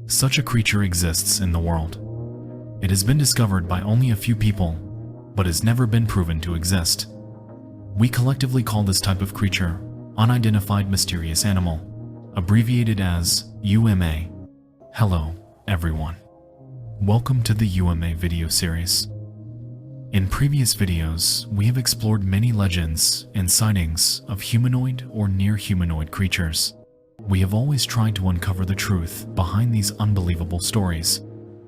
Such a creature exists in the world. It has been discovered by only a few people, but has never been proven to exist. We collectively call this type of creature Unidentified Mysterious Animal, abbreviated as UMA. Hello, everyone. Welcome to the UMA video series. In previous videos, we have explored many legends and sightings of humanoid or near-humanoid creatures. We have always tried to uncover the truth behind these unbelievable stories,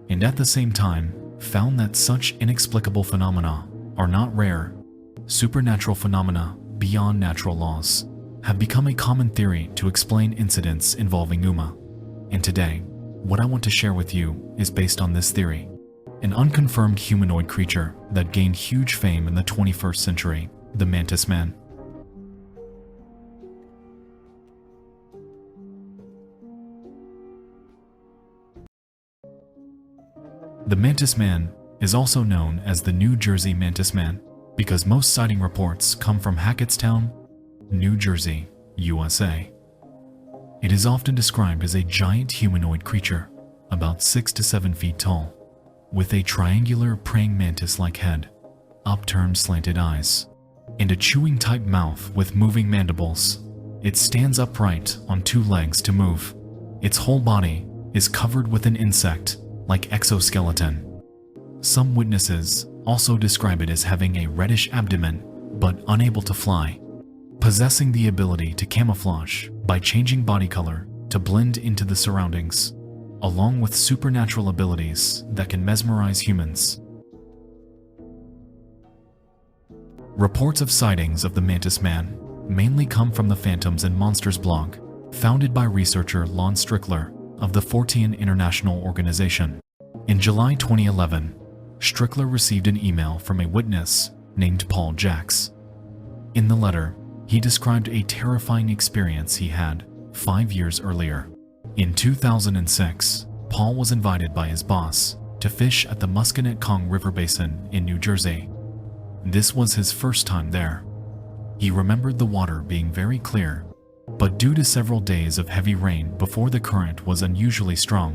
and at the same time, found that such inexplicable phenomena are not rare. Supernatural phenomena beyond natural laws have become a common theory to explain incidents involving UMA. And today, what I want to share with you is based on this theory. An unconfirmed humanoid creature that gained huge fame in the 21st century, the Mantis Man. The Mantis Man is also known as the New Jersey Mantis Man because most sighting reports come from Hackettstown, New Jersey, USA. It is often described as a giant humanoid creature, about 6 to 7 feet tall, with a triangular praying mantis-like head, upturned slanted eyes, and a chewing-type mouth with moving mandibles. It stands upright on 2 legs to move. Its whole body is covered with an insect-like exoskeleton. Some witnesses also describe it as having a reddish abdomen, but unable to fly, possessing the ability to camouflage by changing body color to blend into the surroundings, along with supernatural abilities that can mesmerize humans. Reports of sightings of the Mantis Man mainly come from the Phantoms and Monsters blog, founded by researcher Lon Strickler of the Fortean International Organization. In July 2011, Strickler received an email from a witness named Paul Jacks. In the letter, he described a terrifying experience he had 5 years earlier. In 2006, Paul was invited by his boss to fish at the Musconetcong River basin in New Jersey. This was his first time there. He remembered the water being very clear, but due to several days of heavy rain before the current was unusually strong,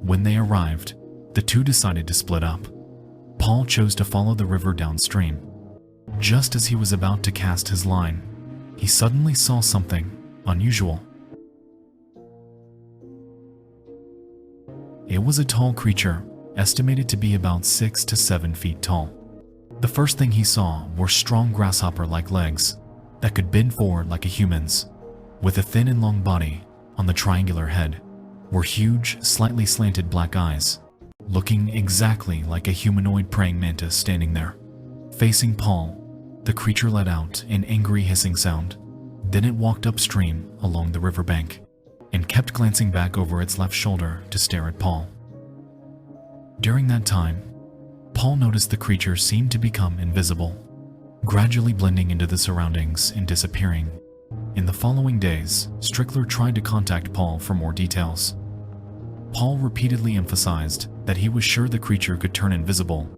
when they arrived, the two decided to split up. Paul chose to follow the river downstream. Just as he was about to cast his line, he suddenly saw something unusual. It was a tall creature, estimated to be about 6 to 7 feet tall. The first thing he saw were strong grasshopper-like legs that could bend forward like a human's. With a thin and long body on the triangular head were huge, slightly slanted black eyes, looking exactly like a humanoid praying mantis standing there. Facing Paul, the creature let out an angry hissing sound. Then it walked upstream along the riverbank and kept glancing back over its left shoulder to stare at Paul. During that time, Paul noticed the creature seemed to become invisible, gradually blending into the surroundings and disappearing. In the following days, Strickler tried to contact Paul for more details. Paul repeatedly emphasized that he was sure the creature could turn invisible.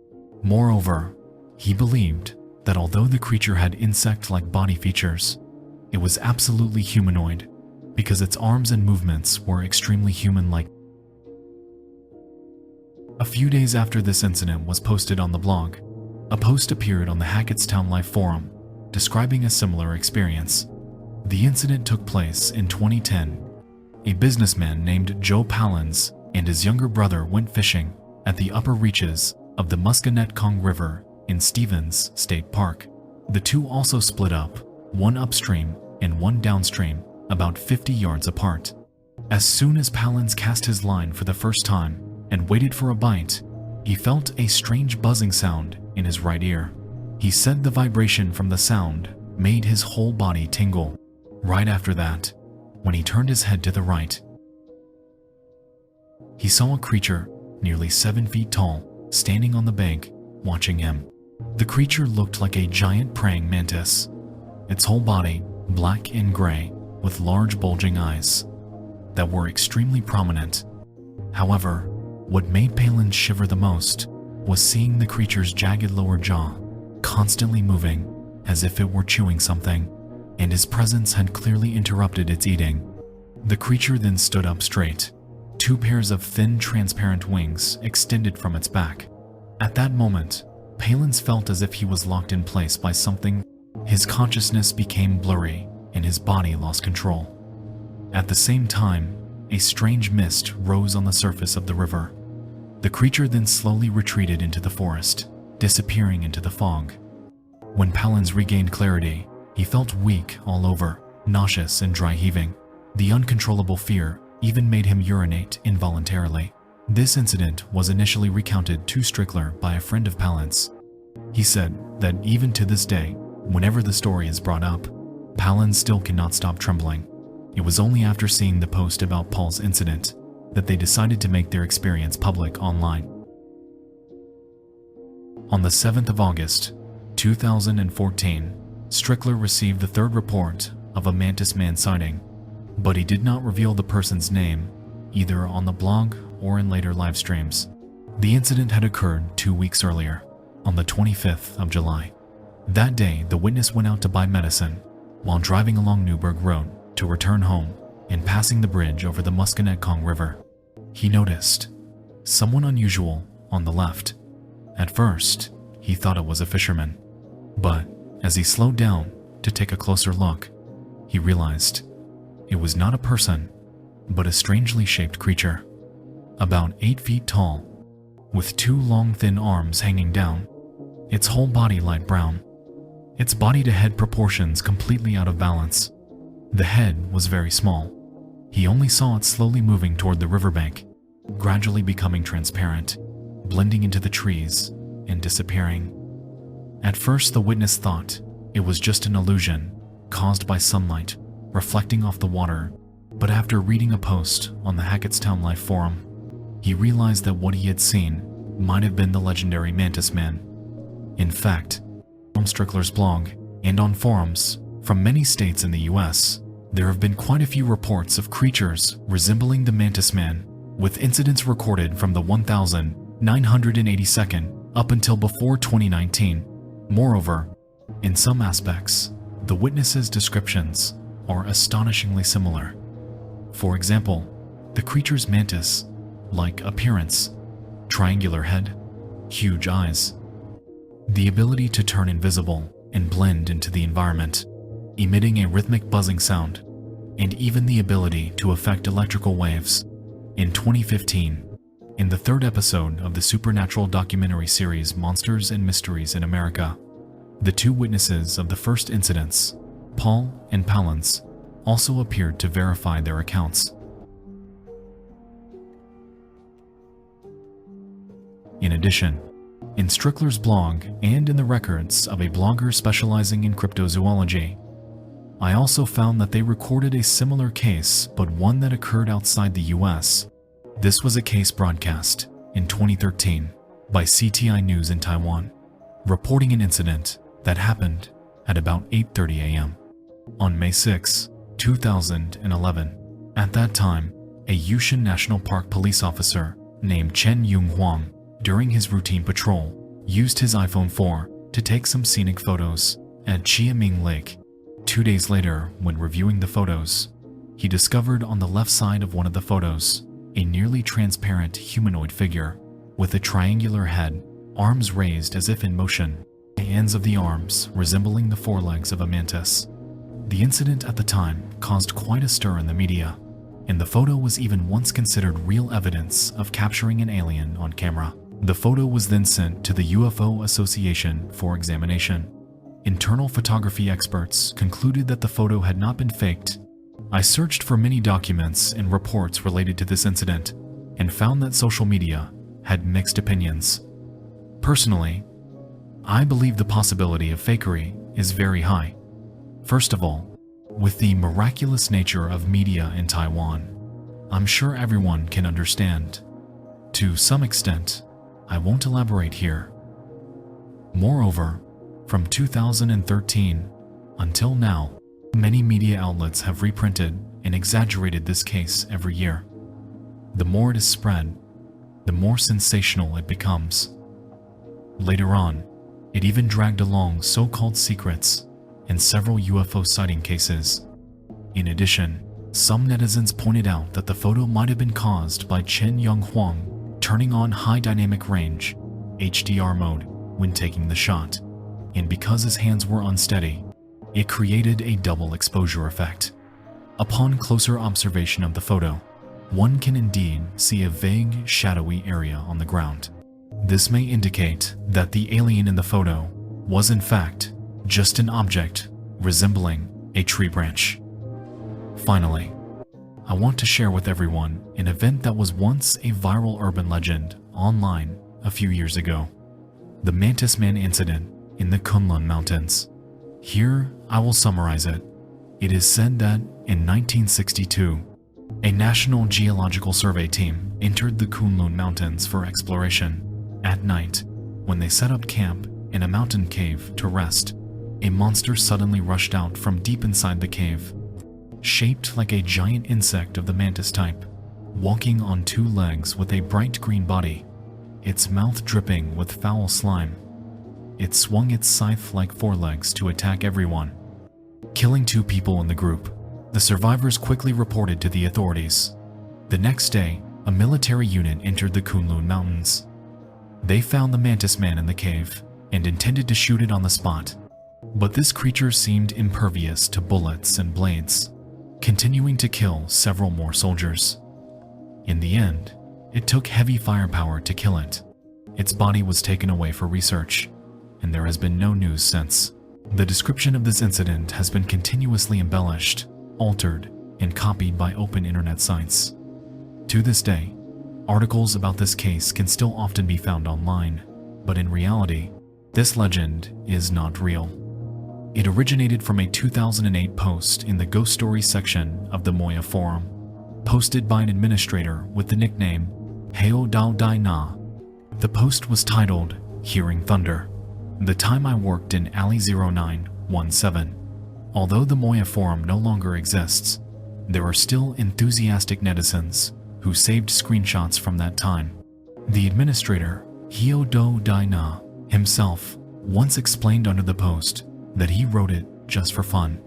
Moreover, he believed that although the creature had insect-like body features, it was absolutely humanoid because its arms and movements were extremely human-like. A few days after this incident was posted on the blog, a post appeared on the Hackettstown Life forum describing a similar experience. The incident took place in 2010. A businessman named Joe Pallins and his younger brother went fishing at the upper reaches of the Musconetcong River in Stevens State Park. The two also split up, one upstream and one downstream, about 50 yards apart. As soon as Pallins cast his line for the first time and waited for a bite, he felt a strange buzzing sound in his right ear. He said the vibration from the sound made his whole body tingle. Right after that, when he turned his head to the right, he saw a creature nearly 7 feet tall standing on the bank watching him. The creature looked like a giant praying mantis, its whole body black and gray with large bulging eyes that were extremely prominent. However, what made Palin shiver the most was seeing the creature's jagged lower jaw constantly moving as if it were chewing something, and his presence had clearly interrupted its eating. The creature then stood up straight, 2 pairs of thin, transparent wings extended from its back. At that moment, Palins felt as if he was locked in place by something. His consciousness became blurry and his body lost control. At the same time, a strange mist rose on the surface of the river. The creature then slowly retreated into the forest, disappearing into the fog. When Palins regained clarity, he felt weak all over, nauseous and dry heaving. The uncontrollable fear even made him urinate involuntarily. This incident was initially recounted to Strickler by a friend of Palins. He said that even to this day, whenever the story is brought up, Palins still cannot stop trembling. It was only after seeing the post about Paul's incident that they decided to make their experience public online. On the 7th of August, 2014, Strickler received the 3rd report of a Mantis Man sighting, but he did not reveal the person's name, either on the blog or in later live streams. The incident had occurred 2 weeks earlier, on the 25th of July. That day, the witness went out to buy medicine while driving along Newburgh Road to return home and passing the bridge over the Musconetcong River. He noticed someone unusual on the left. At first, he thought it was a fisherman, but as he slowed down to take a closer look, he realized it was not a person, but a strangely shaped creature, about 8 feet tall, with 2 long thin arms hanging down, its whole body light brown, its body-to-head proportions completely out of balance. The head was very small. He only saw it slowly moving toward the riverbank, gradually becoming transparent, blending into the trees, and disappearing. At first, the witness thought it was just an illusion caused by sunlight reflecting off the water, but after reading a post on the Hackettstown Life forum, he realized that what he had seen might have been the legendary Mantis Man. In fact, on Strickler's blog and on forums from many states in the US, there have been quite a few reports of creatures resembling the Mantis Man, with incidents recorded from the 1982nd up until before 2019. Moreover, in some aspects, the witnesses' descriptions are astonishingly similar. For example, the creature's mantis-like appearance, triangular head, huge eyes, the ability to turn invisible and blend into the environment, emitting a rhythmic buzzing sound, and even the ability to affect electrical waves. In 2015, in the 3rd episode of the supernatural documentary series Monsters and Mysteries in America, the 2 witnesses of the first incidents, Paul and Palins, also appeared to verify their accounts. In addition, in Strickler's blog and in the records of a blogger specializing in cryptozoology, I also found that they recorded a similar case, but one that occurred outside the US. This was a case broadcast in 2013 by CTI News in Taiwan, reporting an incident that happened at about 8:30 a.m. on May 6, 2011. At that time, a Yushin National Park police officer named Chen Yung Huang, during his routine patrol, used his iPhone 4 to take some scenic photos at Chiaming Lake. 2 days later, when reviewing the photos, he discovered on the left side of one of the photos a nearly transparent humanoid figure with a triangular head, arms raised as if in motion, the ends of the arms resembling the forelegs of a mantis. The incident at the time caused quite a stir in the media, and the photo was even once considered real evidence of capturing an alien on camera. The photo was then sent to the UFO Association for examination. Internal photography experts concluded that the photo had not been faked. I searched for many documents and reports related to this incident and found that social media had mixed opinions. Personally, I believe the possibility of fakery is very high. First of all, with the miraculous nature of media in Taiwan, I'm sure everyone can understand. To some extent, I won't elaborate here. Moreover, from 2013 until now, many media outlets have reprinted and exaggerated this case every year. The more it is spread, the more sensational it becomes. Later on, it even dragged along so-called secrets and several UFO sighting cases. In addition, Some netizens pointed out that the photo might have been caused by Chen Yong Huang turning on high dynamic range (HDR) mode when taking the shot, and because his hands were unsteady, it created a double exposure effect. Upon closer observation of the photo, one can indeed see a vague, shadowy area on the ground. This may indicate that the alien in the photo was in fact just an object resembling a tree branch. Finally, I want to share with everyone an event that was once a viral urban legend online a few years ago. The Mantis Man incident in the Kunlun Mountains. Here, I will summarize it. It is said that in 1962, a National Geological Survey team entered the Kunlun Mountains for exploration. At night, when they set up camp in a mountain cave to rest, a monster suddenly rushed out from deep inside the cave, shaped like a giant insect of the mantis type, walking on two legs with a bright green body, its mouth dripping with foul slime. It swung its scythe-like forelegs to attack everyone, killing 2 people in the group. The survivors quickly reported to the authorities. The next day, a military unit entered the Kunlun Mountains. They found the Mantis Man in the cave and intended to shoot it on the spot. But this creature seemed impervious to bullets and blades, continuing to kill several more soldiers. In the end, it took heavy firepower to kill it. Its body was taken away for research, and there has been no news since. The description of this incident has been continuously embellished, altered, and copied by open internet sites. To this day, articles about this case can still often be found online, but in reality, this legend is not real. It originated from a 2008 post in the Ghost Stories section of the Moya forum, posted by an administrator with the nickname Heo Dao Dai Na. The post was titled, "Hearing Thunder, the time I worked in Alley 0917. Although the Moya forum no longer exists, there are still enthusiastic netizens who saved screenshots from that time. The administrator, Heo Dao Dai Na, himself once explained under the post that he wrote it just for fun.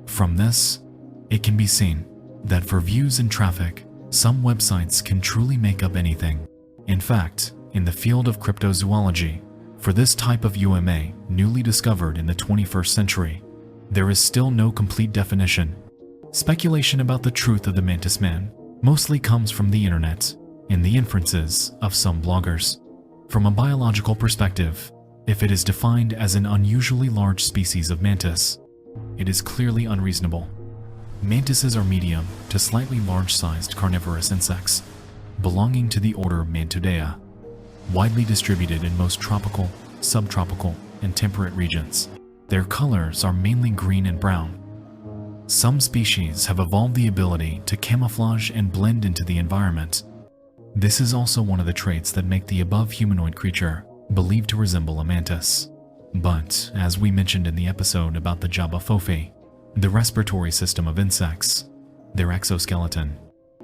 From this, it can be seen that for views and traffic, some websites can truly make up anything. In fact, in the field of cryptozoology, for this type of UMA newly discovered in the 21st century, there is still no complete definition. Speculation about the truth of the Mantis Man mostly comes from the internet and the inferences of some bloggers. From a biological perspective, if it is defined as an unusually large species of mantis, it is clearly unreasonable. Mantises are medium to slightly large-sized carnivorous insects, belonging to the order Mantodea, widely distributed in most tropical, subtropical, and temperate regions. Their colors are mainly green and brown. Some species have evolved the ability to camouflage and blend into the environment. This is also one of the traits that make the above humanoid creature believed to resemble a mantis. But, as we mentioned in the episode about the Jabaphofi, the respiratory system of insects, their exoskeleton,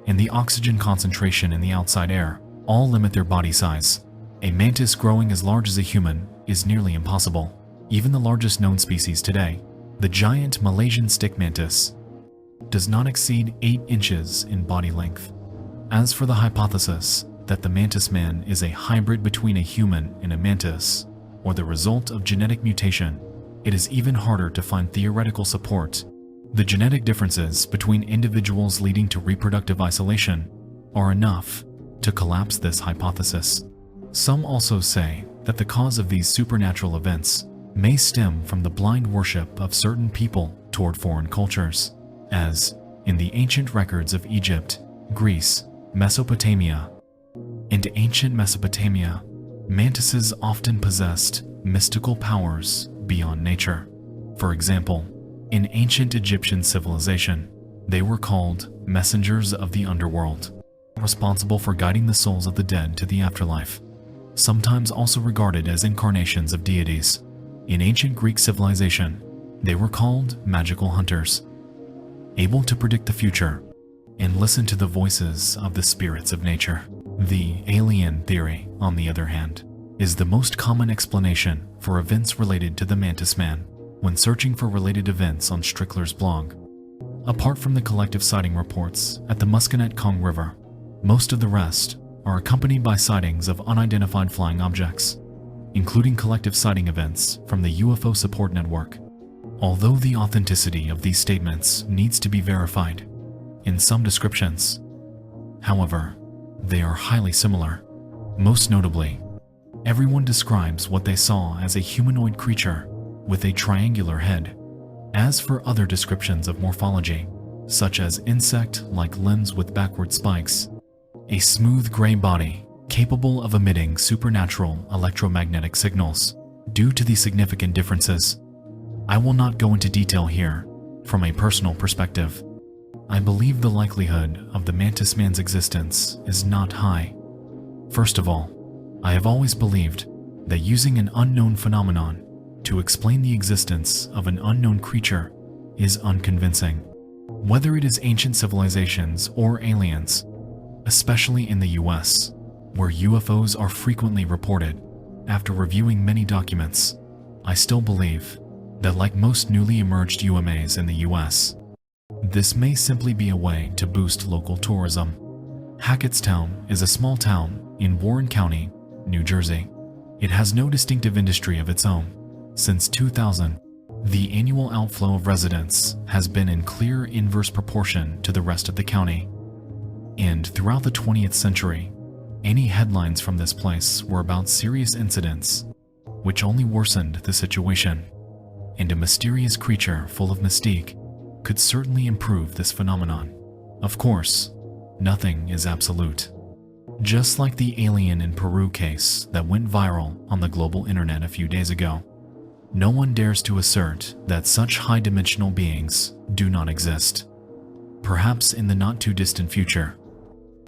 and the oxygen concentration in the outside air all limit their body size. A mantis growing as large as a human is nearly impossible. Even the largest known species today, the giant Malaysian stick mantis, does not exceed 8 inches in body length. As for the hypothesis that the Mantis Man is a hybrid between a human and a mantis, or the result of genetic mutation, it is even harder to find theoretical support. The genetic differences between individuals leading to reproductive isolation are enough to collapse this hypothesis. Some also say that the cause of these supernatural events may stem from the blind worship of certain people toward foreign cultures, as in the ancient records of Egypt, Greece, Mesopotamia. In ancient Mesopotamia, mantises often possessed mystical powers beyond nature. For example, in ancient Egyptian civilization, they were called messengers of the underworld, responsible for guiding the souls of the dead to the afterlife, sometimes also regarded as incarnations of deities. In ancient Greek civilization, they were called magical hunters, able to predict the future and listen to the voices of the spirits of nature. The alien theory, on the other hand, is the most common explanation for events related to the Mantis Man when searching for related events on Strickler's blog. Apart from the collective sighting reports at the Musconetcong River, most of the rest are accompanied by sightings of unidentified flying objects, including collective sighting events from the UFO Support Network. Although the authenticity of these statements needs to be verified in some descriptions, however, they are highly similar. Most notably, everyone describes what they saw as a humanoid creature with a triangular head. As for other descriptions of morphology, such as insect-like limbs with backward spikes, a smooth gray body capable of emitting supernatural electromagnetic signals. Due to the significant differences, I will not go into detail here. From a personal perspective, I believe the likelihood of the Mantis Man's existence is not high. First of all, I have always believed that using an unknown phenomenon to explain the existence of an unknown creature is unconvincing. Whether it is ancient civilizations or aliens, especially in the US, where UFOs are frequently reported, after reviewing many documents, I still believe that, like most newly emerged UMAs in the US, this may simply be a way to boost local tourism. Hackettstown is a small town in Warren County, New Jersey. It has no distinctive industry of its own. Since 2000, the annual outflow of residents has been in clear inverse proportion to the rest of the county. And throughout the 20th century, any headlines from this place were about serious incidents, which only worsened the situation. And a mysterious creature full of mystique could certainly improve this phenomenon. Of course, nothing is absolute. Just like the alien in Peru case that went viral on the global internet a few days ago, no one dares to assert that such high-dimensional beings do not exist. Perhaps in the not-too-distant future,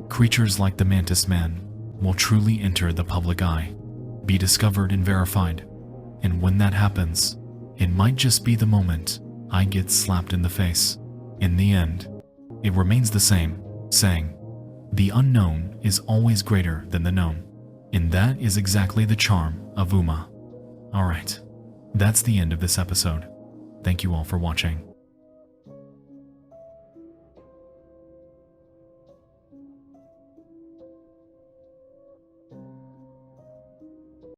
creatures like the Mantis Man will truly enter the public eye, be discovered and verified, and when that happens, it might just be the moment I get slapped in the face. In the end, it remains the same, saying, the unknown is always greater than the known. And that is exactly the charm of UMA. Alright, that's the end of this episode. Thank you all for watching.